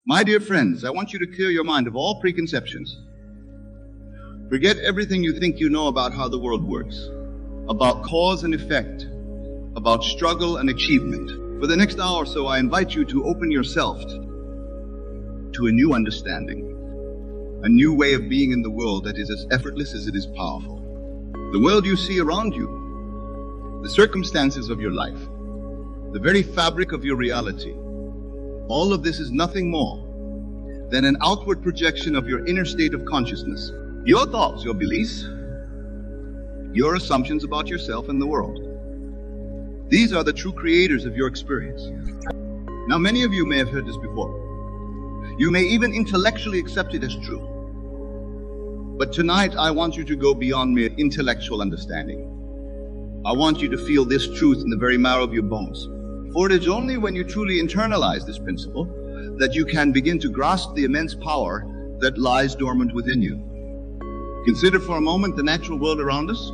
My dear friends, I want you to clear your mind of all preconceptions. Forget everything you think you know about how the world works, about cause and effect, about struggle and achievement. For the next hour or so, I invite you to open yourself to a new understanding, a new way of being in the world that is as effortless as it is powerful. The world you see around you, the circumstances of your life, the very fabric of your reality, all of this is nothing more than an outward projection of your inner state of consciousness. Your thoughts, your beliefs, your assumptions about yourself and the world. These are the true creators of your experience. Now, many of you may have heard this before. You may even intellectually accept it as true. But tonight, I want you to go beyond mere intellectual understanding. I want you to feel this truth in the very marrow of your bones. For it is only when you truly internalize this principle that you can begin to grasp the immense power that lies dormant within you. Consider for a moment the natural world around us.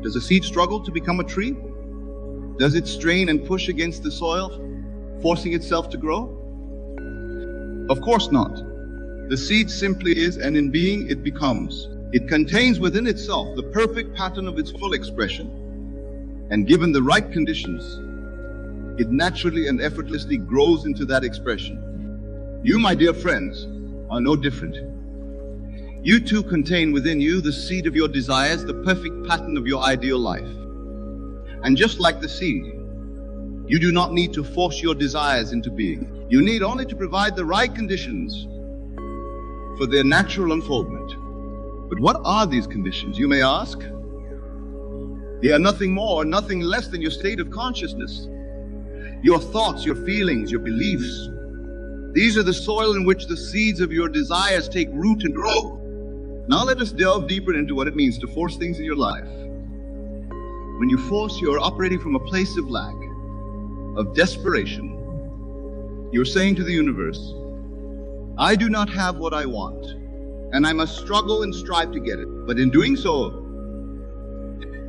Does a seed struggle to become a tree? Does it strain and push against the soil, forcing itself to grow? Of course not. The seed simply is, and in being it becomes. It contains within itself the perfect pattern of its full expression. And given the right conditions, it naturally and effortlessly grows into that expression. You, my dear friends, are no different. You too contain within you the seed of your desires, the perfect pattern of your ideal life. And just like the seed, you do not need to force your desires into being. You need only to provide the right conditions for their natural unfoldment. But what are these conditions, you may ask? They are nothing more, nothing less than your state of consciousness. Your thoughts, your feelings, your beliefs. These are the soil in which the seeds of your desires take root and grow. Now let us delve deeper into what it means to force things in your life. When you force, you're operating from a place of lack, of desperation. You're saying to the universe, I do not have what I want, and I must struggle and strive to get it. But in doing so,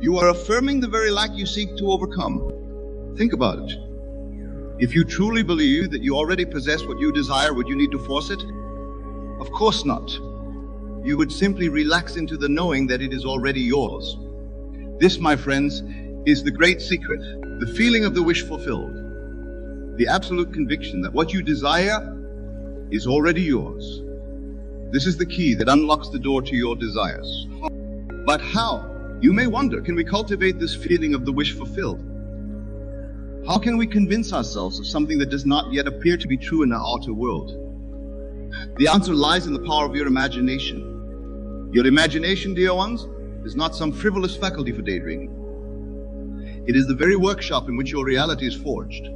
you are affirming the very lack you seek to overcome. Think about it. If you truly believe that you already possess what you desire, would you need to force it? Of course not. You would simply relax into the knowing that it is already yours. This, my friends, is the great secret, the feeling of the wish fulfilled, the absolute conviction that what you desire is already yours. This is the key that unlocks the door to your desires. But how? You may wonder, can we cultivate this feeling of the wish fulfilled? How can we convince ourselves of something that does not yet appear to be true in our outer world? The answer lies in the power of your imagination. Your imagination, dear ones, is not some frivolous faculty for daydreaming. It is the very workshop in which your reality is forged.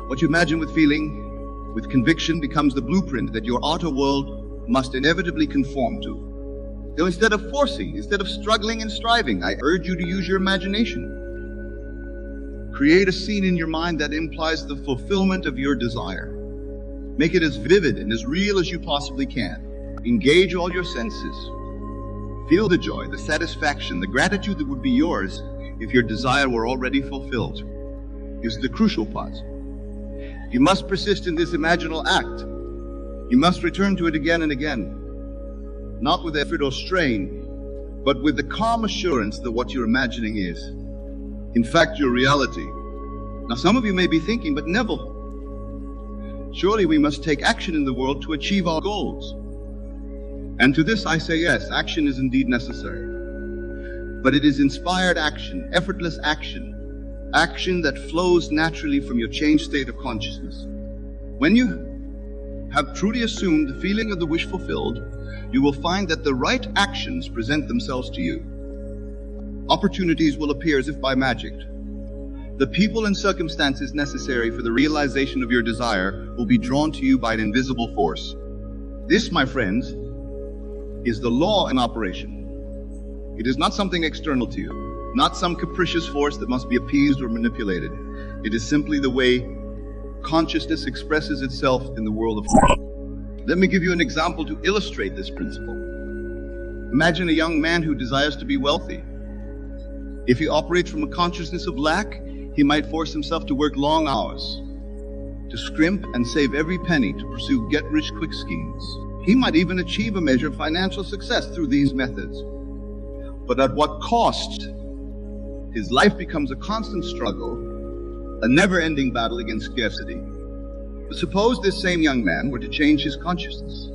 What you imagine with feeling, with conviction, becomes the blueprint that your outer world must inevitably conform to. So instead of forcing, instead of struggling and striving, I urge you to use your imagination. Create a scene in your mind that implies the fulfillment of your desire. Make it as vivid and as real as you possibly can. Engage all your senses. Feel the joy, the satisfaction, the gratitude that would be yours if your desire were already fulfilled. Here's the crucial part. You must persist in this imaginal act. You must return to it again and again, not with effort or strain, but with the calm assurance that what you're imagining is, in fact, your reality. Now, some of you may be thinking, but Neville, surely we must take action in the world to achieve our goals. And to this I say yes, action is indeed necessary. But it is inspired action, effortless action, action that flows naturally from your changed state of consciousness. When you have truly assumed the feeling of the wish fulfilled, you will find that the right actions present themselves to you. Opportunities will appear as if by magic. The people and circumstances necessary for the realization of your desire will be drawn to you by an invisible force. This, my friends, is the law in operation. It is not something external to you, not some capricious force that must be appeased or manipulated. It is simply the way consciousness expresses itself in the world of thought. Let me give you an example to illustrate this principle. Imagine a young man who desires to be wealthy. If he operates from a consciousness of lack, he might force himself to work long hours. to scrimp and save every penny to pursue get-rich-quick schemes. He might even achieve a measure of financial success through these methods. But at what cost? His life becomes a constant struggle, a never-ending battle against scarcity. But suppose this same young man were to change his consciousness.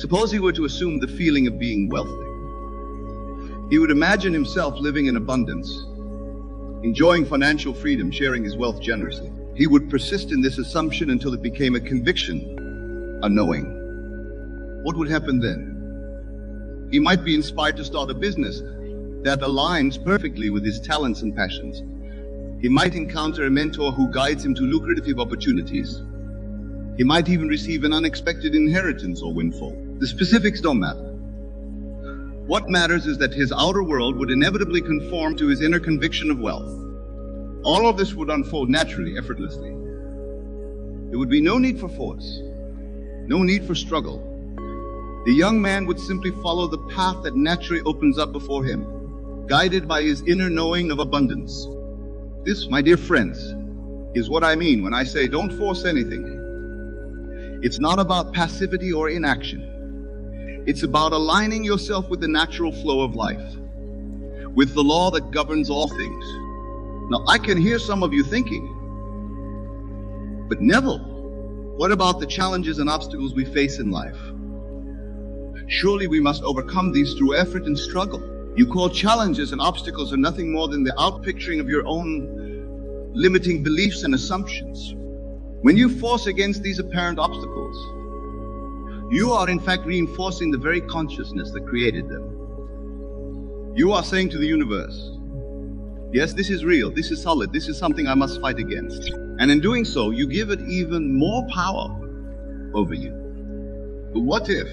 Suppose he were to assume the feeling of being wealthy. He would imagine himself living in abundance, enjoying financial freedom, sharing his wealth generously. He would persist in this assumption until it became a conviction, a knowing. What would happen then? He might be inspired to start a business that aligns perfectly with his talents and passions. He might encounter a mentor who guides him to lucrative opportunities. He might even receive an unexpected inheritance or windfall. The specifics don't matter. What matters is that his outer world would inevitably conform to his inner conviction of wealth. All of this would unfold naturally, effortlessly. There would be no need for force, no need for struggle. The young man would simply follow the path that naturally opens up before him, guided by his inner knowing of abundance. This, my dear friends, is what I mean when I say don't force anything. It's not about passivity or inaction. It's about aligning yourself with the natural flow of life, with the law that governs all things. Now, I can hear some of you thinking, but Neville, what about the challenges and obstacles we face in life? Surely we must overcome these through effort and struggle. You call challenges and obstacles are nothing more than the outpicturing of your own limiting beliefs and assumptions. When you force against these apparent obstacles, you are in fact reinforcing the very consciousness that created them. You are saying to the universe, yes, this is real, this is solid, this is something I must fight against. And in doing so, you give it even more power over you. But what if,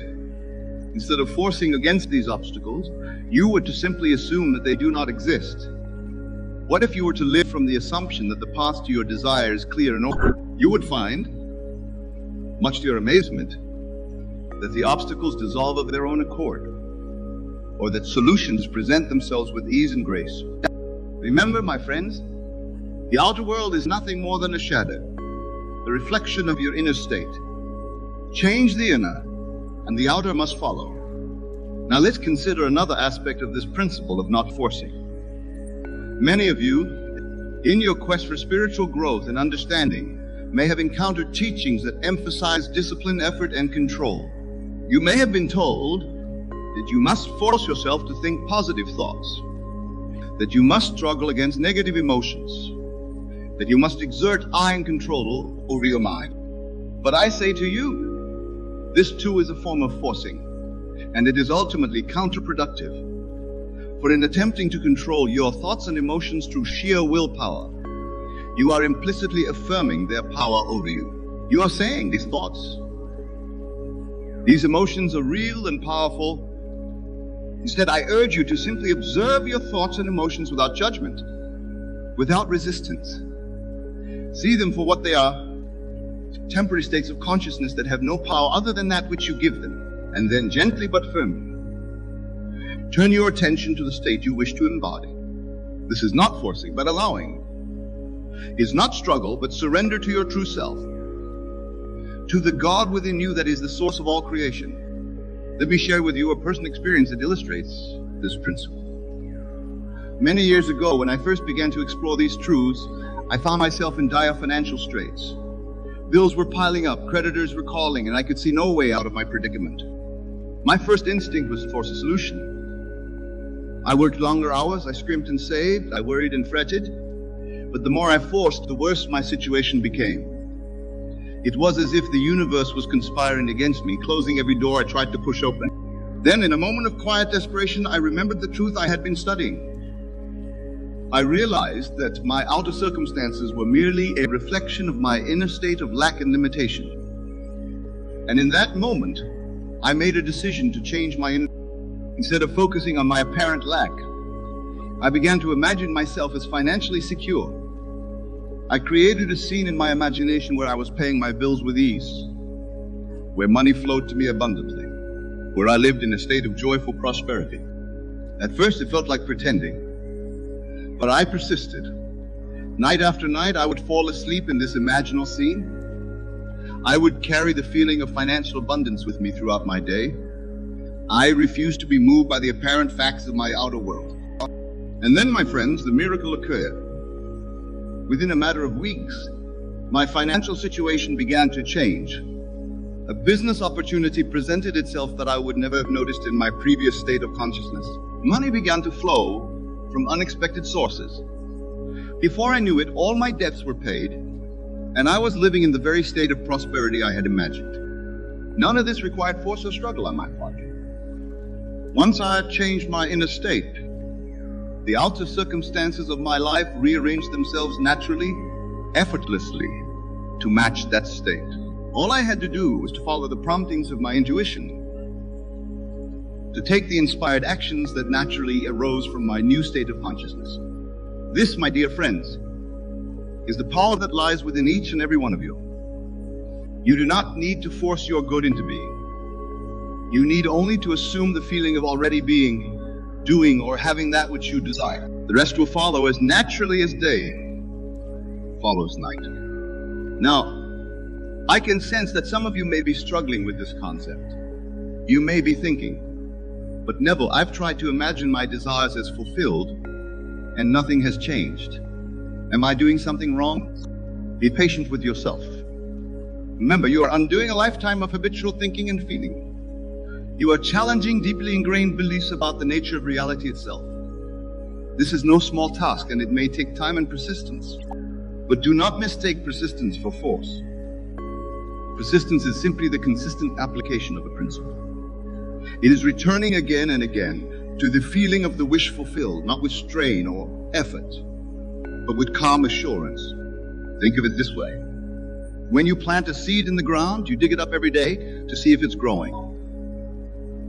instead of forcing against these obstacles, you were to simply assume that they do not exist? What if you were to live from the assumption that the path to your desire is clear and open? You would find, much to your amazement, that the obstacles dissolve of their own accord, or that solutions present themselves with ease and grace. Remember, my friends, the outer world is nothing more than a shadow, the reflection of your inner state. Change the inner, and the outer must follow. Now let's consider another aspect of this principle of not forcing. Many of you, in your quest for spiritual growth and understanding, may have encountered teachings that emphasize discipline, effort, and control. You may have been told that you must force yourself to think positive thoughts, that you must struggle against negative emotions, that you must exert iron control over your mind. But I say to you, this too is a form of forcing, and it is ultimately counterproductive. For in attempting to control your thoughts and emotions through sheer willpower, you are implicitly affirming their power over you. You are saying these thoughts, these emotions are real and powerful. Instead, I urge you to simply observe your thoughts and emotions without judgment, without resistance. See them for what they are, temporary states of consciousness that have no power other than that which you give them. And then gently but firmly, turn your attention to the state you wish to embody. This is not forcing, but allowing. Is not struggle, but surrender to your true self, to the God within you that is the source of all creation. Let me share with you a personal experience that illustrates this principle. Many years ago, when I first began to explore these truths, I found myself in dire financial straits. Bills were piling up, creditors were calling, and I could see no way out of my predicament. My first instinct was to force a solution. I worked longer hours, I scrimped and saved, I worried and fretted, but the more I forced, the worse my situation became. It was as if the universe was conspiring against me, closing every door I tried to push open. Then, in a moment of quiet desperation, I remembered the truth I had been studying. I realized that my outer circumstances were merely a reflection of my inner state of lack and limitation. And in that moment, I made a decision to change my inner. Instead of focusing on my apparent lack, I began to imagine myself as financially secure. I created a scene in my imagination where I was paying my bills with ease, where money flowed to me abundantly, where I lived in a state of joyful prosperity. At first it felt like pretending, but I persisted. Night after night, I would fall asleep in this imaginal scene. I would carry the feeling of financial abundance with me throughout my day. I refused to be moved by the apparent facts of my outer world. And then, my friends, the miracle occurred. Within a matter of weeks, my financial situation began to change. A business opportunity presented itself that I would never have noticed in my previous state of consciousness. Money began to flow from unexpected sources. Before I knew it, all my debts were paid, and I was living in the very state of prosperity I had imagined. None of this required force or struggle on my part. Once I had changed my inner state, the outer circumstances of my life rearranged themselves naturally, effortlessly, to match that state. All I had to do was to follow the promptings of my intuition, to take the inspired actions that naturally arose from my new state of consciousness. This, my dear friends, is the power that lies within each and every one of you. You do not need to force your good into being. You need only to assume the feeling of already being, doing, or having that which you desire. The rest will follow as naturally as day follows night. Now, I can sense that some of you may be struggling with this concept. You may be thinking, but Neville, I've tried to imagine my desires as fulfilled, and nothing has changed. Am I doing something wrong? Be patient with yourself. Remember, you are undoing a lifetime of habitual thinking and feeling. You are challenging deeply ingrained beliefs about the nature of reality itself. This is no small task, and it may take time and persistence. But do not mistake persistence for force. Persistence is simply the consistent application of a principle. It is returning again and again to the feeling of the wish fulfilled, not with strain or effort, but with calm assurance. Think of it this way. When you plant a seed in the ground, you dig it up every day to see if it's growing.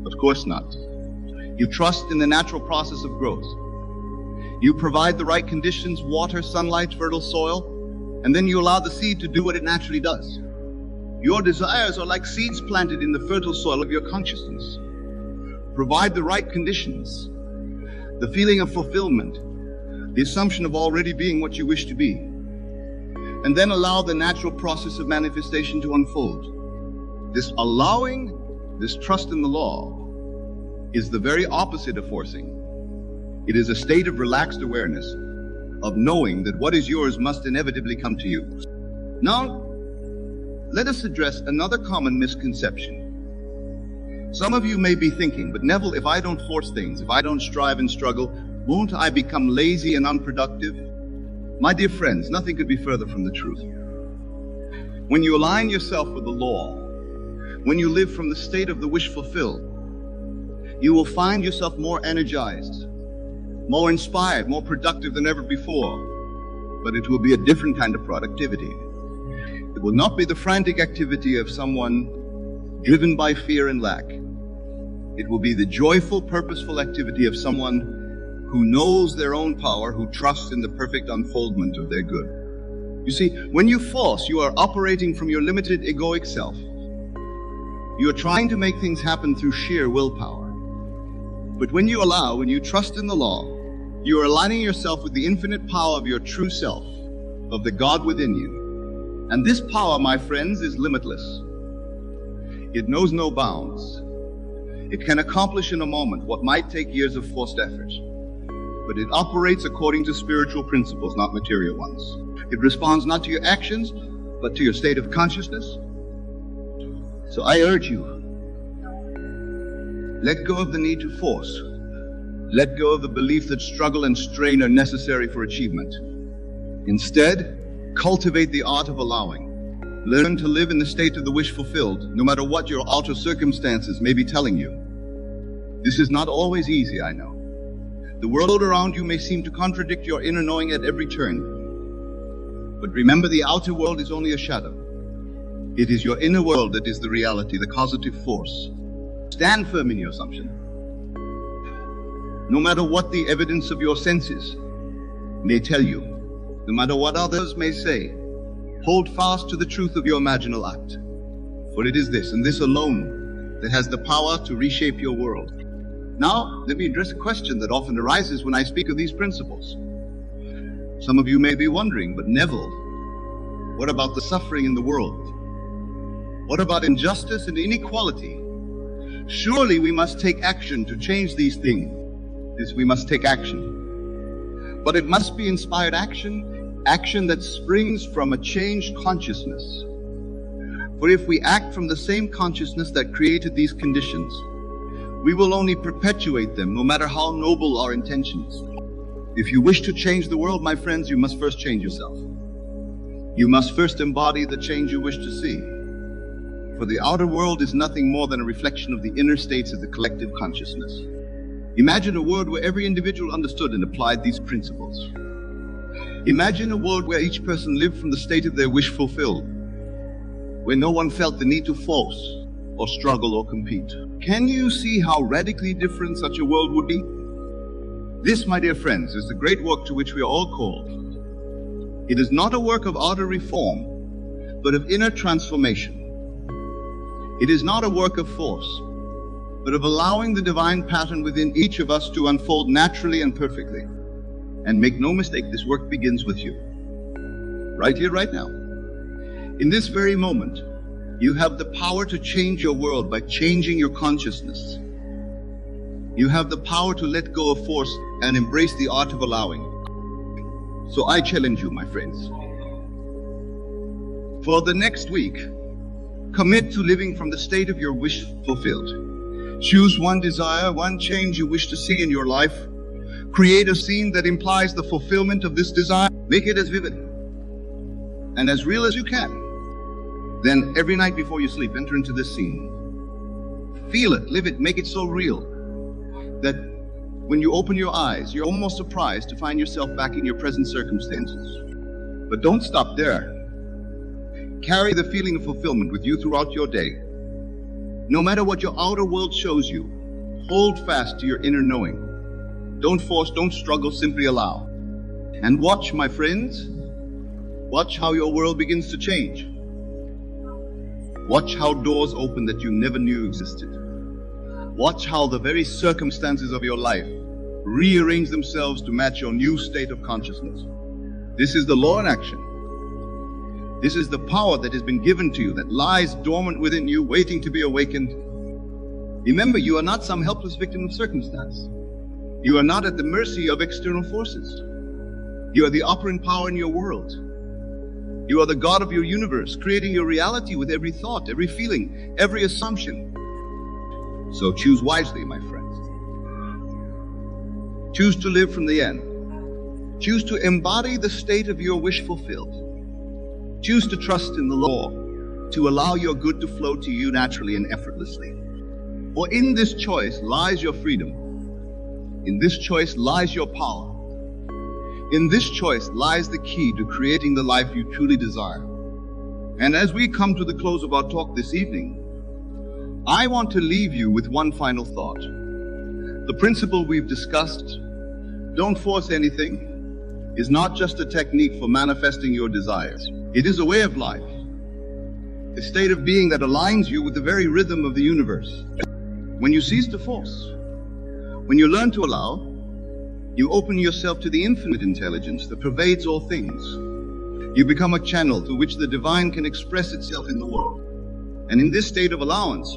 Of course not. You trust in the natural process of growth. You provide the right conditions, water, sunlight, fertile soil, and then you allow the seed to do what it naturally does. Your desires are like seeds planted in the fertile soil of your consciousness. Provide the right conditions, the feeling of fulfillment, the assumption of already being what you wish to be, and then allow the natural process of manifestation to unfold. This allowing, this trust in the law, is the very opposite of forcing. It is a state of relaxed awareness, of knowing that what is yours must inevitably come to you. Now, let us address another common misconception. Some of you may be thinking, but Neville, if I don't force things, if I don't strive and struggle, won't I become lazy and unproductive? My dear friends, nothing could be further from the truth. When you align yourself with the law, when you live from the state of the wish fulfilled, you will find yourself more energized, more inspired, more productive than ever before. But it will be a different kind of productivity. It will not be the frantic activity of someone driven by fear and lack. It will be the joyful, purposeful activity of someone who knows their own power, who trusts in the perfect unfoldment of their good. You see, when you force, you are operating from your limited egoic self. You are trying to make things happen through sheer willpower. But when you allow, when you trust in the law, you are aligning yourself with the infinite power of your true self, of the God within you. And this power, my friends, is limitless. It knows no bounds. It can accomplish in a moment what might take years of forced effort. But it operates according to spiritual principles, not material ones. It responds not to your actions, but to your state of consciousness. So I urge you, let go of the need to force. Let go of the belief that struggle and strain are necessary for achievement. Instead, cultivate the art of allowing. Learn to live in the state of the wish fulfilled, no matter what your outer circumstances may be telling you. This is not always easy, I know. The world around you may seem to contradict your inner knowing at every turn. But remember, the outer world is only a shadow. It is your inner world that is the reality, the causative force. Stand firm in your assumption. No matter what the evidence of your senses may tell you, no matter what others may say, hold fast to the truth of your imaginal act. For it is this, and this alone, that has the power to reshape your world. Now, let me address a question that often arises when I speak of these principles. Some of you may be wondering, but Neville, what about the suffering in the world? What about injustice and inequality? Surely we must take action to change these things. Yes, we must take action. But it must be inspired action, action that springs from a changed consciousness. For if we act from the same consciousness that created these conditions, we will only perpetuate them, no matter how noble our intentions. If you wish to change the world, my friends, you must first change yourself. You must first embody the change you wish to see. For the outer world is nothing more than a reflection of the inner states of the collective consciousness. Imagine a world where every individual understood and applied these principles. Imagine a world where each person lived from the state of their wish fulfilled, where no one felt the need to force or struggle or compete. Can you see how radically different such a world would be? This, my dear friends, is the great work to which we are all called. It is not a work of outer reform, but of inner transformation. It is not a work of force, but of allowing the divine pattern within each of us to unfold naturally and perfectly. And make no mistake, this work begins with you. Right here, right now. In this very moment, you have the power to change your world by changing your consciousness. You have the power to let go of force and embrace the art of allowing. So I challenge you, my friends. For the next week, commit to living from the state of your wish fulfilled. Choose one desire, one change you wish to see in your life. Create a scene that implies the fulfillment of this desire. Make it as vivid and as real as you can. Then every night before you sleep, enter into this scene. Feel it, live it, make it so real that when you open your eyes, you're almost surprised to find yourself back in your present circumstances. But don't stop there. Carry the feeling of fulfillment with you throughout your day. No matter what your outer world shows you, hold fast to your inner knowing. Don't force, don't struggle, simply allow. And watch, my friends, watch how your world begins to change. Watch how doors open that you never knew existed. Watch how the very circumstances of your life rearrange themselves to match your new state of consciousness. This is the law in action. This is the power that has been given to you, that lies dormant within you, waiting to be awakened. Remember, you are not some helpless victim of circumstance. You are not at the mercy of external forces. You are the operant power in your world. You are the God of your universe, creating your reality with every thought, every feeling, every assumption. So choose wisely, my friends. Choose to live from the end. Choose to embody the state of your wish fulfilled. Choose to trust in the law, to allow your good to flow to you naturally and effortlessly. For in this choice lies your freedom. In this choice lies your power. In this choice lies the key to creating the life you truly desire. And as we come to the close of our talk this evening, I want to leave you with one final thought. The principle we've discussed, don't force anything, is not just a technique for manifesting your desires. It is a way of life, a state of being that aligns you with the very rhythm of the universe. When you cease to force, when you learn to allow, you open yourself to the infinite intelligence that pervades all things. You become a channel through which the divine can express itself in the world. And in this state of allowance,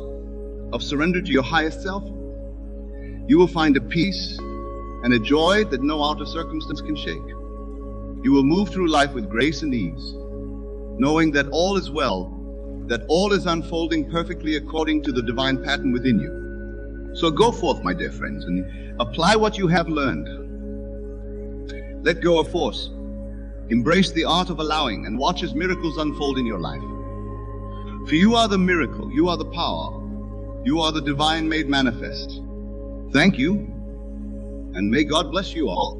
of surrender to your highest self, you will find a peace and a joy that no outer circumstance can shake. You will move through life with grace and ease, knowing that all is well, that all is unfolding perfectly according to the divine pattern within you. So go forth, my dear friends, and apply what you have learned. Let go of force. Embrace the art of allowing and watch as miracles unfold in your life. For you are the miracle, you are the power, you are the divine made manifest. Thank you, and may God bless you all.